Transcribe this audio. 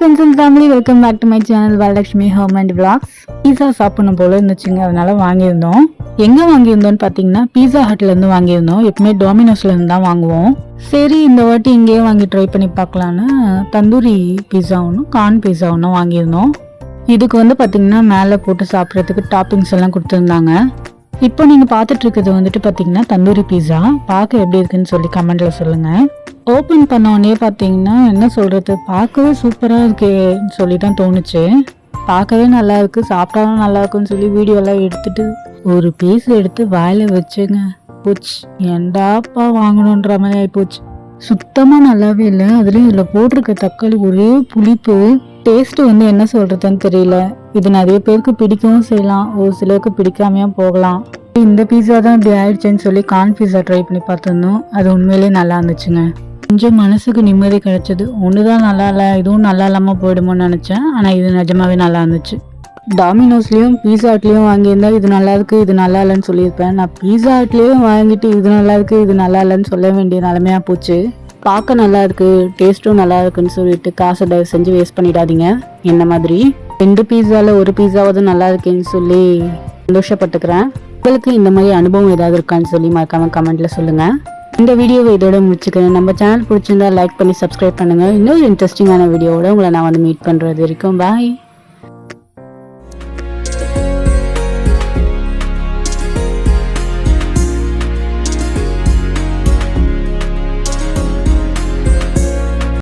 friends and family, welcome back to my channel Valakshmi Home and Vlogs. பீஸா சாப்பிடணும் போல இருந்துச்சுங்க, அதனால வாங்கியிருந்தோம். எங்க வாங்கியிருந்தோம்னு பார்த்தீங்கன்னா பீஸா ஹட்ல இருந்து வாங்கியிருந்தோம். எப்பவுமே டொமினோஸ்ல இருந்து தான் வாங்குவோம். சரி இந்த வாட்டி இங்கேயே வாங்கி ட்ரை பண்ணி பார்க்கலான்னு தந்தூரி பீஸா ஒன்றும் கார்ன் பீஸா ஒன்றும் வாங்கியிருந்தோம். இதுக்கு வந்து பார்த்தீங்கன்னா மேலே போட்டு சாப்பிட்றதுக்கு டாப்பிங்ஸ் எல்லாம் கொடுத்துருந்தாங்க. இப்போ நீங்கள் பார்த்துட்டு இருக்கிறது வந்துட்டு பார்த்தீங்கன்னா தந்தூரி பீஸா. பார்க்க எப்படி இருக்குன்னு சொல்லி கமெண்ட்ல சொல்லுங்க. ஓப்பன் பண்ணோடனே பார்த்தீங்கன்னா என்ன சொல்கிறது, பார்க்கவே சூப்பராக இருக்கேன்னு சொல்லி தான் தோணுச்சு. பார்க்கவே நல்லா இருக்கு, சாப்பிட்டாலும் நல்லா இருக்குன்னு சொல்லி வீடியோலாம் எடுத்துட்டு ஒரு பீஸ் எடுத்து வாயில வச்சுங்க போச்சு. ஏண்டாப்பா வாங்கணுன்ற மாதிரி ஆகிப்போச்சு. சுத்தமாக நல்லாவே இல்லை. அதுலேயும் இதில் போட்டிருக்க தக்காளி ஒரே புளிப்பு. டேஸ்ட்டு வந்து என்ன சொல்கிறதுன்னு தெரியல. இது நிறைய பேருக்கு பிடிக்கவும் செய்யலாம், ஒரு சிலருக்கு பிடிக்காமையும் போகலாம். இந்த பீஸா தான் இப்படி ஆயிடுச்சுன்னு சொல்லி கார்ன் பீஸா ட்ரை பண்ணி பார்த்துருந்தோம். அது உண்மையிலே நல்லா இருந்துச்சுங்க. கொஞ்சம் மனசுக்கு நிம்மதி கிடைச்சது. ஒன்று தான் நல்லா இல்லை, இதுவும் நல்லா இல்லாமல் போயிடுமோன்னு நினச்சேன். ஆனால் இது நிஜமாவே நல்லா இருந்துச்சு. டாமினோஸ்லேயும் பீஸா ஹட்லேயும் வாங்கியிருந்தா இது நல்லா இருக்குது இது நல்லா இல்லைன்னு சொல்லியிருப்பேன். நான் பீஸா ஹட்லேயும் வாங்கிட்டு இது நல்லா இருக்குது இது நல்லா இல்லைன்னு சொல்ல வேண்டிய நிலமையாக போச்சு. பார்க்க நல்லா இருக்கு, டேஸ்ட்டும் நல்லா இருக்குன்னு சொல்லிட்டு காசை தயவு செஞ்சு வேஸ்ட் பண்ணிடாதீங்க. என்ன மாதிரி 2 பீஸாவில் ஒரு பீஸாவது நல்லா இருக்குன்னு சொல்லி சந்தோஷப்பட்டுக்கிறேன். உங்களுக்கு இந்த மாதிரி அனுபவம் ஏதாவது இருக்கான்னு சொல்லி மறக்காம கமெண்ட்ல சொல்லுங்க. இந்த வீடியோவை இதோட முடிச்சுக்கிறேன். நம்ம சேனல் பிடிச்சிருந்தா லைக் பண்ணி சப்ஸ்கிரைப் பண்ணுங்க. இன்னொரு இன்ட்ரெஸ்டிங்கான வீடியோவோட உங்களை நான் வந்து மீட் பண்றது வரைக்கும் பாய்.